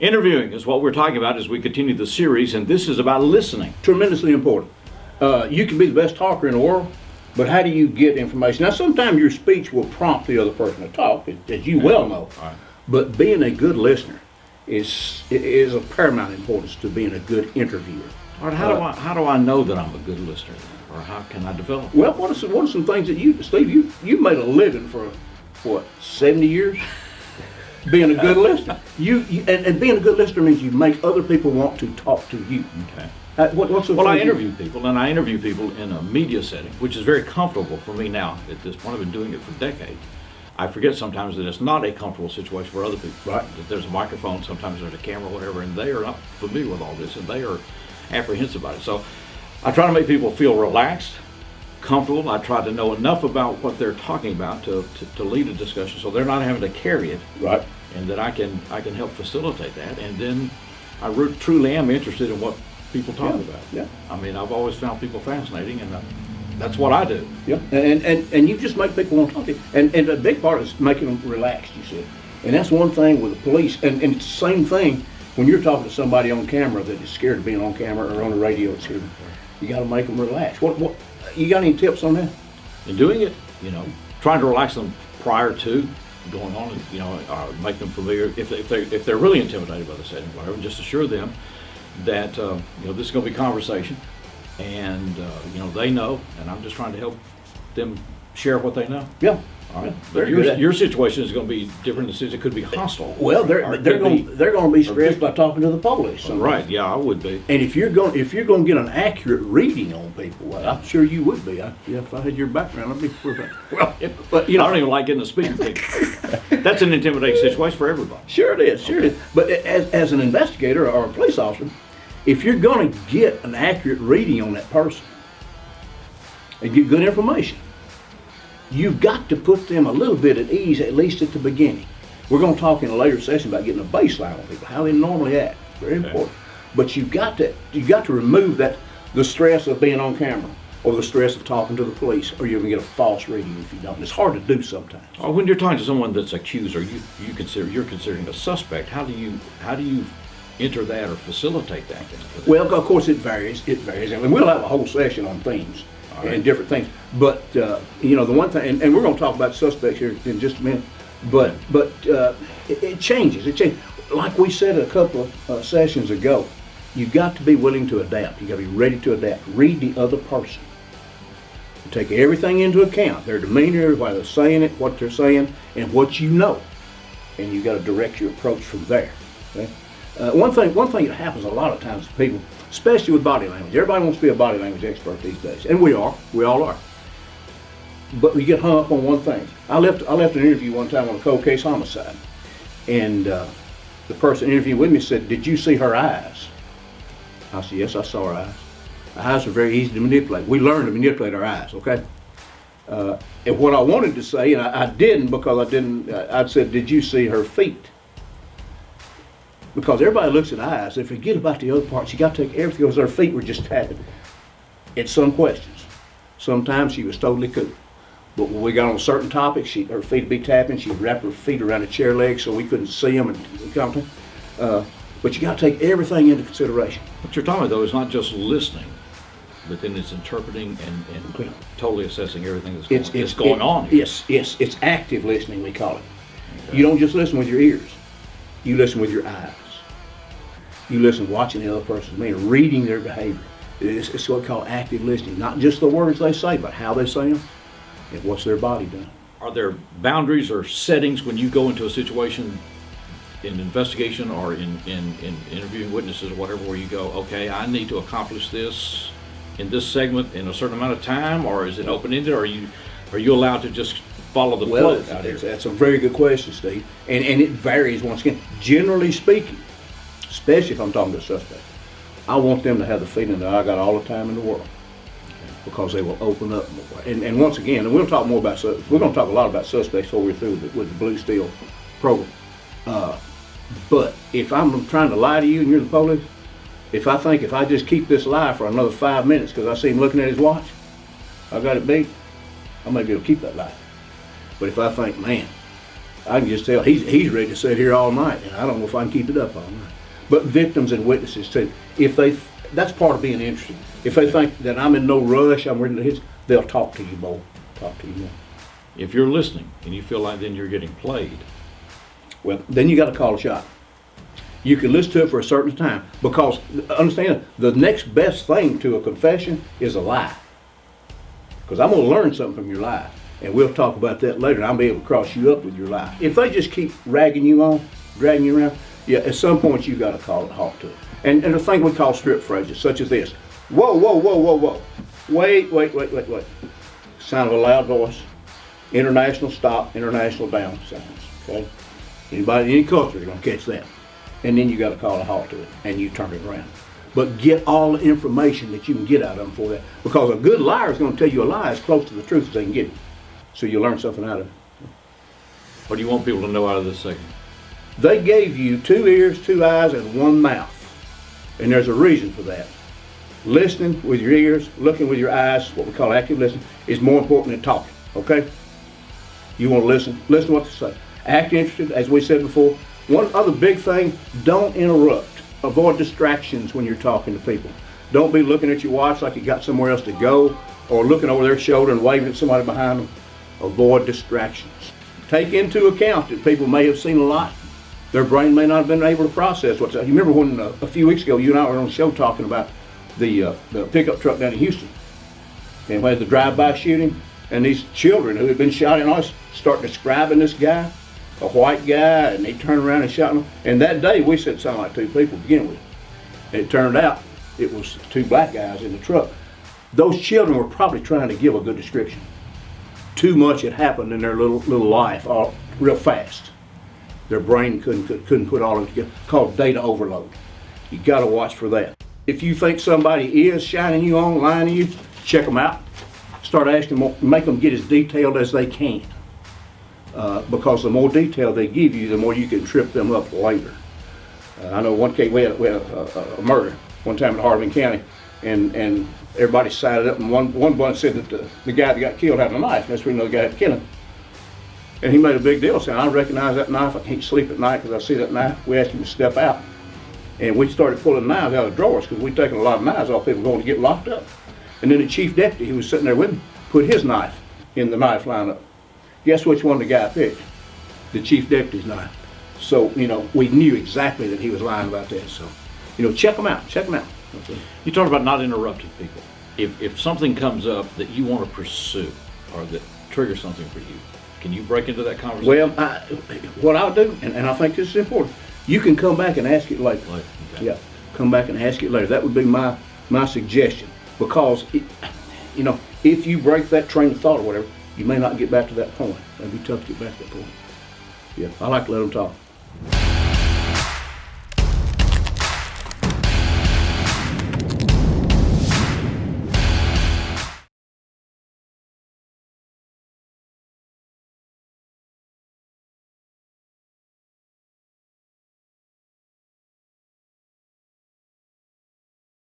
Interviewing is what we're talking about as we continue the series, and this is about listening. Tremendously important. You can be the best talker in the world, but how do you get information? Now, sometimes your speech will prompt the other person to talk, as you well know. Right. But being a good listener is of paramount importance to being a good interviewer. All right, how do I know that I'm a good listener, or how can I develop? Well, what are some things that Steve, you made a living for, what, 70 years? Being a good listener. And being a good listener means you make other people want to talk to you. Okay. I interview people, and I interview people in a media setting, which is very comfortable for me now at this point. I've been doing it for decades. I forget sometimes that it's not a comfortable situation for other people. Right. That there's a microphone, sometimes there's a camera, whatever, and they are not familiar with all this, and they are apprehensive about it. So I try to make people feel relaxed, comfortable. I try to know enough about what they're talking about to lead a discussion, so they're not having to carry it. Right. And that I can help facilitate that. And then I truly am interested in what people talk about. Yeah. I mean, I've always found people fascinating, and that's what I do. Yeah, and you just make people want to talk to you. And a big part is making them relaxed, you said. And that's one thing with the police. And it's the same thing when you're talking to somebody on camera that is scared of being on camera or on the radio. It's here. You got to make them relax. What you got any tips on that? In doing it, trying to relax them prior to going on, and make them familiar. If they're really intimidated by the setting, whatever, just assure them that this is going to be conversation, and they know, and I'm just trying to help them share what they know. Yeah. All right. Very But good. your situation is going to be different. It could be hostile. Well, they're going to be stressed by talking to the police. sometimes. Right. Yeah, I would be. And if you're going to get an accurate reading on people, well, I'm sure you would be. If I had your background, I'd be well. But I don't even like getting a speaking thing. That's an intimidating situation for everybody. Sure it is. Sure it is. But as an investigator or a police officer, if you're going to get an accurate reading on that person and get good information, you've got to put them a little bit at ease, at least at the beginning. We're going to talk in a later session about getting a baseline on people, how they normally act. Very important. But you've got to remove the stress of being on camera or the stress of talking to the police, or you're going to get a false reading if you don't. It's hard to do sometimes. Or when you're talking to someone that's accused, or you're considering a suspect, how do you enter that or facilitate that? Well, of course, it varies. And we'll have a whole session on themes and different things. But the one thing, and we're going to talk about suspects here in just a minute. But it changes. It changes. Like we said a couple of sessions ago, you've got to be willing to adapt. You've got to be ready to adapt. Read the other person. Take everything into account, their demeanor, why they're saying it, what they're saying, and what you know. And you've got to direct your approach from there. Okay? One thing that happens a lot of times to people, especially with body language, everybody wants to be a body language expert these days, and we all are. But we get hung up on one thing. I left an interview one time on a cold case homicide, and the person interviewing with me said, "Did you see her eyes?" I said, "Yes, I saw her eyes." The eyes are very easy to manipulate. We learn to manipulate our eyes, okay? And what I wanted to say, and I didn't because I said, "Did you see her feet?" Because everybody looks at eyes. They forget about the other parts. You got to take everything because her feet were just tapping. In some questions. Sometimes she was totally cool. But when we got on certain topics, her feet would be tapping. She'd wrap her feet around the chair legs so we couldn't see them. But you got to take everything into consideration. What you're talking about, though, is not just listening, but then it's interpreting and totally assessing everything that's going on here. Yes, it's active listening, we call it. Okay. You don't just listen with your ears. You listen with your eyes. You listen watching the other person's demeanor, reading their behavior. It's what we call active listening. Not just the words they say, but how they say them and what's their body doing. Are there boundaries or settings when you go into a situation in investigation or in interviewing witnesses or whatever, where you go, okay, I need to accomplish this in this segment in a certain amount of time, or is it open-ended, or are you allowed to just follow the flow out here? That's a very good question, Steve. And it varies once again. Generally speaking, especially if I'm talking to a suspect, I want them to have the feeling that I got all the time in the world, because they will open up more. And once again, and we'll talk more about we're going to talk a lot about suspects before we're through with the Blue Steel program. But if I'm trying to lie to you and you're the police, if I just keep this lie for another 5 minutes because I see him looking at his watch, I got it beat, I may be able to keep that lie. But if I think, man, I can just tell he's ready to sit here all night, and I don't know if I can keep it up all night. But victims and witnesses too, that's part of being interested. If they think that I'm in no rush, I'm ready to hit, they'll talk to you more. Talk to you more. If you're listening and you feel like then you're getting played, Well, then you got to call a shot. You can listen to it for a certain time, because understand, the next best thing to a confession is a lie. Because I'm going to learn something from your lie, and we'll talk about that later. And I'll be able to cross you up with your lie. If they just keep ragging you on, dragging you around, yeah, at some point you got to call it halt to it. And the thing we call strip phrases, such as this: whoa, whoa, whoa, whoa, whoa, wait. Sound of a loud voice. International stop, international down signs. Okay. Anybody in any culture is going to catch that. And then you got to call a halt to it, and you turn it around. But get all the information that you can get out of them for that, because a good liar is going to tell you a lie as close to the truth as they can get it. So you learn something out of it. what do you want people to know out of this segment? They gave you 2 ears, 2 eyes, and 1 mouth. And there's a reason for that. Listening with your ears, looking with your eyes, what we call active listening, is more important than talking, okay? You want to listen to what they say. Act interested, as we said before. One other big thing, don't interrupt. Avoid distractions when you're talking to people. Don't be looking at your watch like you got somewhere else to go, or looking over their shoulder and waving at somebody behind them. Avoid distractions. Take into account that people may have seen a lot. Their brain may not have been able to process what's. You remember when a few weeks ago you and I were on the show talking about the pickup truck down in Houston, and we had the drive-by shooting, and these children who had been shot at us start describing this guy, a white guy, and they turned around and shot him. And that day we said it sounded like 2 people to begin with. And it turned out it was 2 black guys in the truck. Those children were probably trying to give a good description. Too much had happened in their little life, all real fast. Their brain couldn't put all of it together. Called data overload. You got to watch for that. If you think somebody is shining you on, lying to you, check them out. Start asking them, make them get as detailed as they can. Because the more detail they give you, the more you can trip them up later. I know one case, we had a murder one time in Hardeman County, and everybody sided up, and one bunch said that the guy that got killed had a knife. That's where you know the guy had to kill him. And he made a big deal saying, I recognize that knife, I can't sleep at night because I see that knife. We asked him to step out. And we started pulling knives out of drawers because we'd taken a lot of knives off people going to get locked up. And then the chief deputy who was sitting there with him put his knife in the knife lineup. Guess which one the guy picked? The chief deputy's knife. So, you know, we knew exactly that he was lying about that. So, you know, check them out. Okay. You talked about not interrupting people. If something comes up that you want to pursue or that triggers something for you, can you break into that conversation? Well, what I'll do, and I think this is important, you can come back and ask it later. Okay. Yeah, come back and ask it later. That would be my suggestion, because you know, if you break that train of thought or whatever, you may not get back to that point. It'd be tough to get back to that point. Yeah, I like to let them talk.